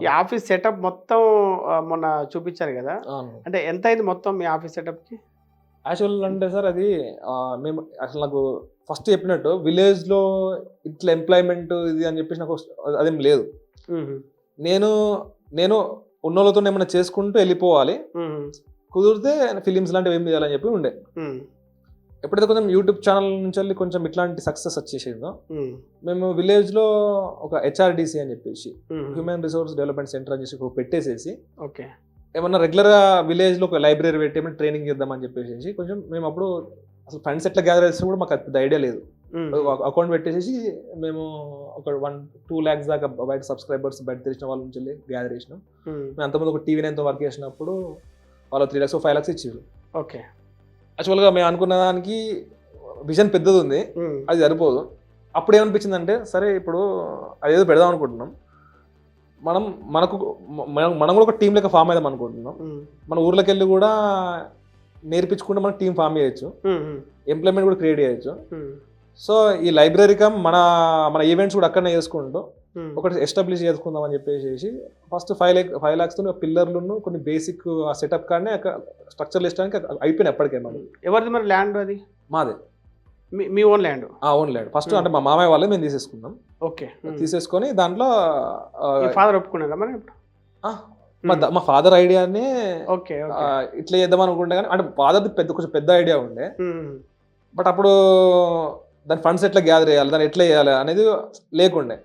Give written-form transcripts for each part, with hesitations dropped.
ఈ office setup మొత్తం మొన్న చూపించారు కదా, అవును. అంటే ఎంత అయింది మొత్తం మీ ఆఫీస్ సెటప్కి? యాక్చువల్ అంటే సార్ అది మేము అసలు నాకు ఫస్ట్ చెప్పినట్టు విలేజ్‌లో ఇట్లా ఎంప్లాయ్‌మెంట్ ఇది అని చెప్పేసి నాకు అదేం లేదు. నేను నేను ఉన్నోళ్ళతోని ఏమన్నా చేసుకుంటూ వెళ్ళిపోవాలి. కుదిరితే ఫిలిమ్స్ లాంటివి ఏం చేయాలని చెప్పి ఉండే. ఎప్పుడైతే కొంచెం యూట్యూబ్ ఛానల్ నుంచి కొంచెం ఇట్లాంటి సక్సెస్ వచ్చేసిందో మేము విలేజ్‌లో ఒక హెచ్ఆర్‌డిసి అని చెప్పేసి హ్యూమన్ రిసోర్స్ డెవలప్మెంట్ సెంటర్ అని చెప్పేసి పెట్టేసేసి ఓకే, ఏమన్నా రెగ్యులర్‌గా విలేజ్‌లో ఒక లైబ్రరీ పెట్టి ఏమైనా ట్రైనింగ్ చేద్దామని చెప్పేసి కొంచెం మేము అప్పుడు అసలు ఫండ్స్ ఎట్లా గ్యాదర్ చేస్తే కూడా మాకు పెద్ద ఐడియా లేదు. అకౌంట్ పెట్టేసి మేము ఒక 1-2 lakhs దాకా బయట సబ్స్క్రైబర్స్ బయట తెలిసిన వాళ్ళ నుంచి గ్యాదర్ చేసినాం. మేము అంతకుముందు ఒక టీవీ నైన్‌తో వర్క్ చేసినప్పుడు వాళ్ళు 3 lakhs 5 lakhs ఇచ్చారు. ఓకే, యాక్చువల్గా మేము అనుకున్న దానికి విజన్ పెద్దది ఉంది, అది సరిపోదు. అప్పుడు ఏమనిపించిందంటే సరే ఇప్పుడు అదేదో పెడదాం అనుకుంటున్నాం, మనం కూడా ఒక టీం లెక్క ఫామ్ అయిదాం అనుకుంటున్నాం. మన ఊర్లోకి వెళ్ళి కూడా నేర్పించుకుంటే మనం టీం ఫామ్ చేయొచ్చు, ఎంప్లాయ్మెంట్ కూడా క్రియేట్ చేయొచ్చు. సో ఈ లైబ్రరీ మన ఈవెంట్స్ కూడా అక్కడనే చేసుకుంటూ ఒకటి ఎస్టాబ్లిష్ చేసుకుందాం అని చెప్పేసి ఫస్ట్ 5 lakhs తో పిల్లర్లు కొన్ని బేసిక్ సెటప్ కానీ స్ట్రక్చర్ ఇష్టానికి అయిపోయినాయి ఎప్పటికే. మనం ఎవరిది మరి ల్యాండ్? అది మాదే, మీ own land? Own land. First అంటే మా మామయ్య వాళ్ళే మేము తీసేసుకున్నాం. ఓకే, తీసేసుకొని దాంట్లో ఫాదర్ ఒప్పుకున్నారా మరి? మా ఫాదర్ ఐడియానే ఓకే, ఇట్లా చేద్దాం అనుకుంటే కానీ అంటే ఫాదర్ది కొంచెం పెద్ద ఐడియా ఉండే. బట్ అప్పుడు దాని ఫండ్స్ ఎట్లా గ్యాదర్ చేయాలి, దాన్ని ఎట్లా చేయాలి అనేది లేకుండే.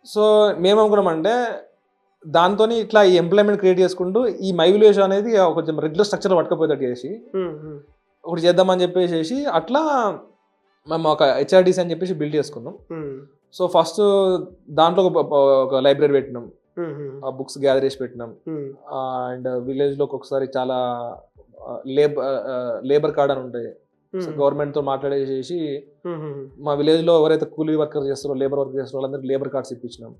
సో మేము అనుకున్నామంటే దాంతో ఇట్లా ఈ ఎంప్లాయ్మెంట్ క్రియేట్ చేసుకుంటూ ఈ మై విలేజ్ అనేది కొంచెం రెగ్యులర్ స్ట్రక్చర్ పట్టుకపోయేటట్టు చేసి ఒకటి చేద్దామని చెప్పేసి అట్లా మేము ఒక హెచ్ఆర్డిసి అని చెప్పేసి బిల్డ్ చేసుకున్నాం. సో ఫస్ట్ దాంట్లో ఒక లైబ్రరీ పెట్టినాం, బుక్స్ గ్యాదర్ చేసి పెట్టినాం. అండ్ విలేజ్లో ఒక్కొక్కసారి చాలా లేబర్ కార్డ్ అని ఉంటాయి, గవర్నమెంట్ తో మాట్లాడేసి మా విలేజ్ లో ఎవరైతే కూలీ వర్కర్ చేస్తారో లేబర్ వర్క్ చేస్తారో వాళ్ళందరికీ లేబర్ కార్డ్స్ ఇప్పించినాం.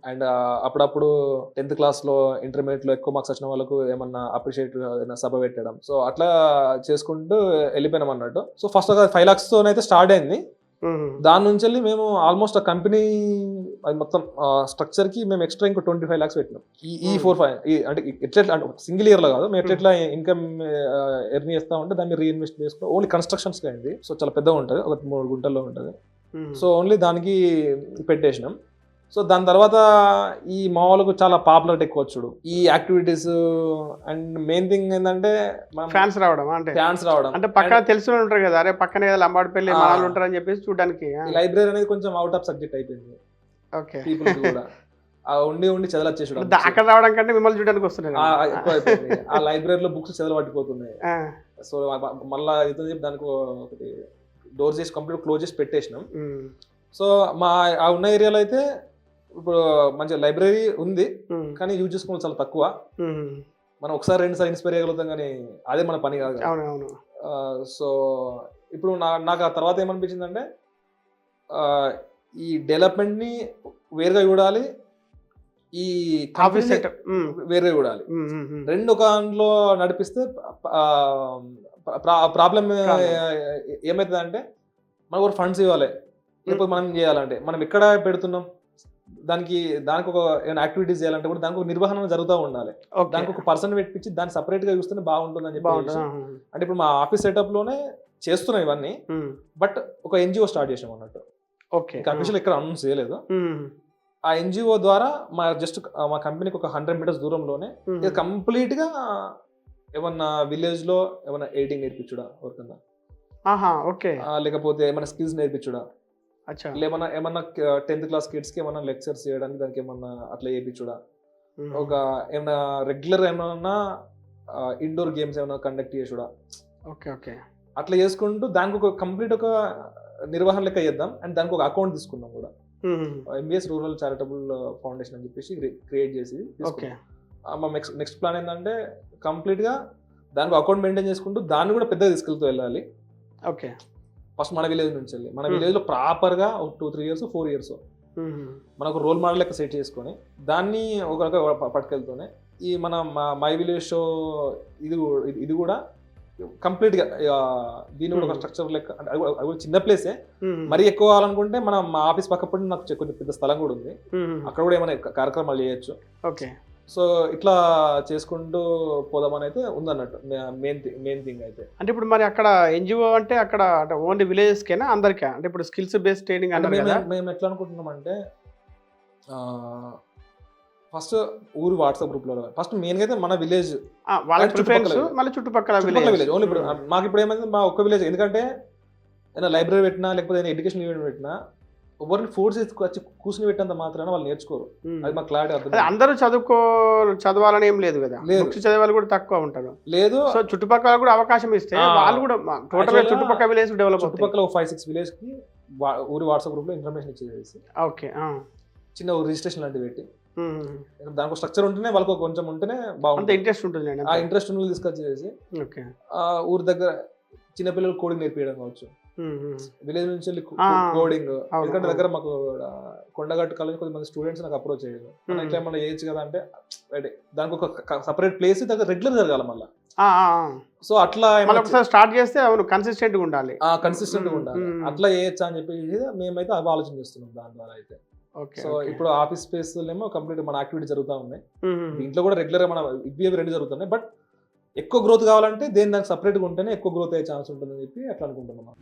అండ్ అప్పుడప్పుడు 10th class లో ఇంటర్మీడియట్ లో ఎక్కువ మార్క్స్ వచ్చిన వాళ్ళకు ఏమన్నా అప్రిషియేట్ సభ పెట్టడం. సో అట్లా చేసుకుంటూ వెళ్ళిపోయినాం అన్నట్టు. సో ఫస్ట్ 5 lakhs తోనైతే స్టార్ట్ అయింది. దాని నుంచి వెళ్ళి మేము ఆల్మోస్ట్ ఆ కంపెనీ మొత్తం స్ట్రక్చర్ కి మేము ఎక్స్ట్రా ఇంకో 25 lakhs పెట్టినాం. ఈ 4-5 అంటే ఎట్లా అంటే సింగిల్ ఇయర్ లో కాదు, మేము ఎట్లా ఇన్కమ్ ఎర్న్ చేస్తా ఉంటే దాన్ని రీఇన్వెస్ట్ చేసుకో ఓన్లీ కన్స్ట్రక్షన్స్ అయింది. సో చాలా పెద్దగా ఉంటుంది, ఒక 3 గుంటల్లో ఉంటుంది. సో ఓన్లీ దానికి పెట్టేసినాం. సో దాని తర్వాత ఈ మా వాళ్ళకు చాలా పాపులర్ ఎక్కువ వచ్చుడు ఈ యాక్టివిటీస్. అండ్ మెయిన్ థింగ్ ఏంటంటే ఫ్యాన్స్ రావడం, అంటే పక్కన తెలిసిన ఉంటారు కదా, అరే పక్కనే లంబాడిపల్లి వాళ్ళు ఉంటారు అని చెప్పేసి చూడడానికి. లైబ్రరీ అనేది కొంచెం అవుట్ ఆఫ్ సబ్జెక్ట్ అయిపోయింది. ఓకే, పీపుల్ కూడా ఉండి చదవచ్చేసాడు. అక్కడ రావడం కంటే మిమ్మల్ని చూడడానికి వస్తున్నారు. ఎక్కువ అయిపోయింది. ఆ లైబ్రరీలో బుక్స్ చదవ పట్టిపోతున్నాయి. సో మళ్ళీ అయితే దానికి ఒకటి డోర్ చేసి కంప్లీట్ క్లోజ్ చేసి పెట్టేసినాం. సో మా ఆ ఉన్న ఏరియాలో అయితే ఇప్పుడు మంచి లైబ్రరీ ఉంది, కానీ యూజ్ చేసుకోవడం చాలా తక్కువ. మనం ఒకసారి 2 సార్లు ఇన్స్పైర్ చేయగలుగుతాం, కానీ అదే మన పని కాదు. సో ఇప్పుడు నాకు ఆ తర్వాత ఏమనిపించిందంటే ఈ డెవలప్మెంట్ ని వేరుగా చూడాలి, ఈ ఆఫీస్ సెటప్ వేరుగా చూడాలి. రెండు ఒక దాంట్లో నడిపిస్తే ప్రాబ్లం ఏమవుతుంది అంటే మనకు ఒక ఫండ్స్ ఇవ్వాలి, లేకపోతే మనం చేయాలంటే మనం ఎక్కడ పెడుతున్నాం, దానికి ఒక ఏమైనా యాక్టివిటీస్ చేయాలంటే కూడా దానికి ఒక నిర్వహణ జరుగుతూ ఉండాలి. దానికి ఒక పర్సన్ పెట్టించి దాన్ని సపరేట్ గా చూస్తేనే బాగుంటుంది అని చెప్పి. అంటే ఇప్పుడు మా ఆఫీస్ సెటప్ లోనే చేస్తున్నాం ఇవన్నీ, బట్ ఒక ఎన్జిఓ స్టార్ట్ చేసాం అన్నట్టు. అఫీషియల్ ఇక్కడ అనౌన్స్ చేయలేదు. ఆ ఎన్జిఓ ద్వారా మా కంపెనీకి ఒక 100 meters దూరంలోనే కంప్లీట్ గా ఏమన్నా విలేజ్ లో ఏమన్నా ఎడిటింగ్ నేర్పించుడా ఎవరికన్నా, లేకపోతే ఏమైనా స్కిల్స్ నేర్పించుడా, ఏమన్నా 10th class kids కి ఏమన్నా లెక్చర్స్ చేయడానికి దానికి ఏమన్నా అట్లా చేయించుడా, ఒక ఏమన్నా రెగ్యులర్ ఏమన్నా ఇండోర్ గేమ్స్ ఏమన్నా కండక్ట్ చేసుడా, అట్లా చేసుకుంటూ దానికి ఒక కంప్లీట్ ఒక నిర్వహణ లెక్క చేద్దాం. అండ్ దానికి ఒక అకౌంట్ తీసుకున్నాం కూడా, ఎంబీఎస్ రూరల్ చారిటబుల్ ఫౌండేషన్ అని చెప్పేసి క్రియేట్ చేసి. మా నెక్స్ట్ ప్లాన్ ఏంటంటే కంప్లీట్ గా దానికి అకౌంట్ మెయింటైన్ చేసుకుంటూ దాన్ని కూడా పెద్దగా తీసుకెళ్తూ వెళ్ళాలి. ఫస్ట్ మన విలేజ్ నుంచి వెళ్ళి మన విలేజ్ లో ప్రాపర్ గా ఒక 2-3 years 4 years మనకు రోల్ మోడల్ లెక్క సెట్ చేసుకొని దాన్ని ఒక పట్టుకెళ్తూనే ఈ మన మై విలేజ్ షో ఇది కూడా కంప్లీట్ గా దీని కూడా ఒక స్ట్రక్చర్ లెక్క అంటే అది కూడా చిన్న ప్లేసే. మరీ ఎక్కువ కావాలనుకుంటే మనం మా ఆఫీస్ పక్క పడి నాకు కొంచెం పెద్ద స్థలం కూడా ఉంది, అక్కడ కూడా ఏమైనా కార్యక్రమాలు చేయొచ్చు. ఓకే. సో ఇట్లా చేసుకుంటూ పోదామని అయితే ఉందన్నట్టు మెయిన్ థింగ్ అయితే. అంటే ఇప్పుడు మరి అక్కడ ఎన్జిఓ అంటే అక్కడ అంటే ఓన్లీ విలేజెస్కేనా అందరికీ? అంటే ఇప్పుడు స్కిల్స్ బేస్డ్ ట్రైనింగ్ అంటే మేము ఎట్లా అనుకుంటున్నాం అంటే ఫస్ట్ ఊరు వాట్సాప్ గ్రూప్ లో ఫస్ట్ మెయిన్ అయితే మన విలేజ్ వాళ్ళ ప్రిఫరెన్స్, మళ్ళీ చుట్టుపక్కల విలేజ్ ఓన్లీ. ఇప్పుడు మాకు ఇప్పుడు ఏమైంది మా ఒక్క విలేజ్, ఎందుకంటే ఏదైనా లైబ్రరీ పెట్టినా లేకపోతే ఏదైనా ఎడ్యుకేషన్ ఈవెంట్ పెట్టినా ఎవరిని ఫోర్స్ వచ్చి కూర్చుని పెట్టినంత మాత్రాన వాళ్ళు నేర్చుకోరు. అది మాకు క్లారిటీ అర్థం. అందరూ చదవాలని ఏం లేదు కదా, బుక్స్ చదివాలి కూడా తక్కువ ఉంటారు. లేదు, సో చుట్టుపక్కల కూడా అవకాశం ఇస్తే వాళ్ళు కూడా టోటల్ చుట్టుపక్కల విలేజ్ డెవలప్, చుట్టుపక్కల 5-6 విలేజ్ కి ఊరి వాట్సాప్ గ్రూప్ లో ఇన్ఫర్మేషన్ ఇచ్చేసి ఓకే చిన్న రిజిస్ట్రేషన్ లాంటివి పెట్టి దానికి స్ట్రక్చర్ ఉంటేనే వాళ్ళకి కొంచెం ఉంటేనే బాగుంటుంది, ఇంట్రెస్ట్ ఉంటుంది. ఆ ఇంట్రెస్ట్ ఉన్న తీసుకొచ్చేసి ఊరి దగ్గర చిన్నపిల్లలు కోడింగ్ నేర్పించడం కావచ్చు, విలేజ్ నుంచి వెళ్ళి కోడింగ్. ఎందుకంటే దగ్గర మాకు కొండగట్టు కాలేజ్ కొంతమంది స్టూడెంట్స్ నాకు అప్రోచ్ అయ్యారు, ఇట్లా ఏమన్నా చేయొచ్చు కదా అంటే దానికి ఒక సపరేట్ ప్లేస్ దగ్గర రెగ్యులర్ జరగాలి మళ్ళీ. సో అట్లా స్టార్ట్ చేస్తే కన్సిస్టెంట్ గా ఉండాలి, అట్లా చేయొచ్చా అని చెప్పి మేమైతే అవి ఆలోచన చేస్తున్నాం దాని ద్వారా అయితే. సో ఇప్పుడు ఆఫీస్ స్పేస్ ఏమో కంప్లీట్ మన యాక్టివిటీ జరుగుతూ ఉన్నాయి, దీంట్లో కూడా రెగ్యులర్ మన ఇవి రెండు జరుగుతున్నాయి. బట్ ఎక్కువ గ్రోత్ కావాలంటే దానికి సపరేట్గా ఉంటేనే ఎక్కువ గ్రోత్ అయ్యే ఛాన్స్ ఉంటుందని చెప్పి అట్లా అనుకుంటున్నాం.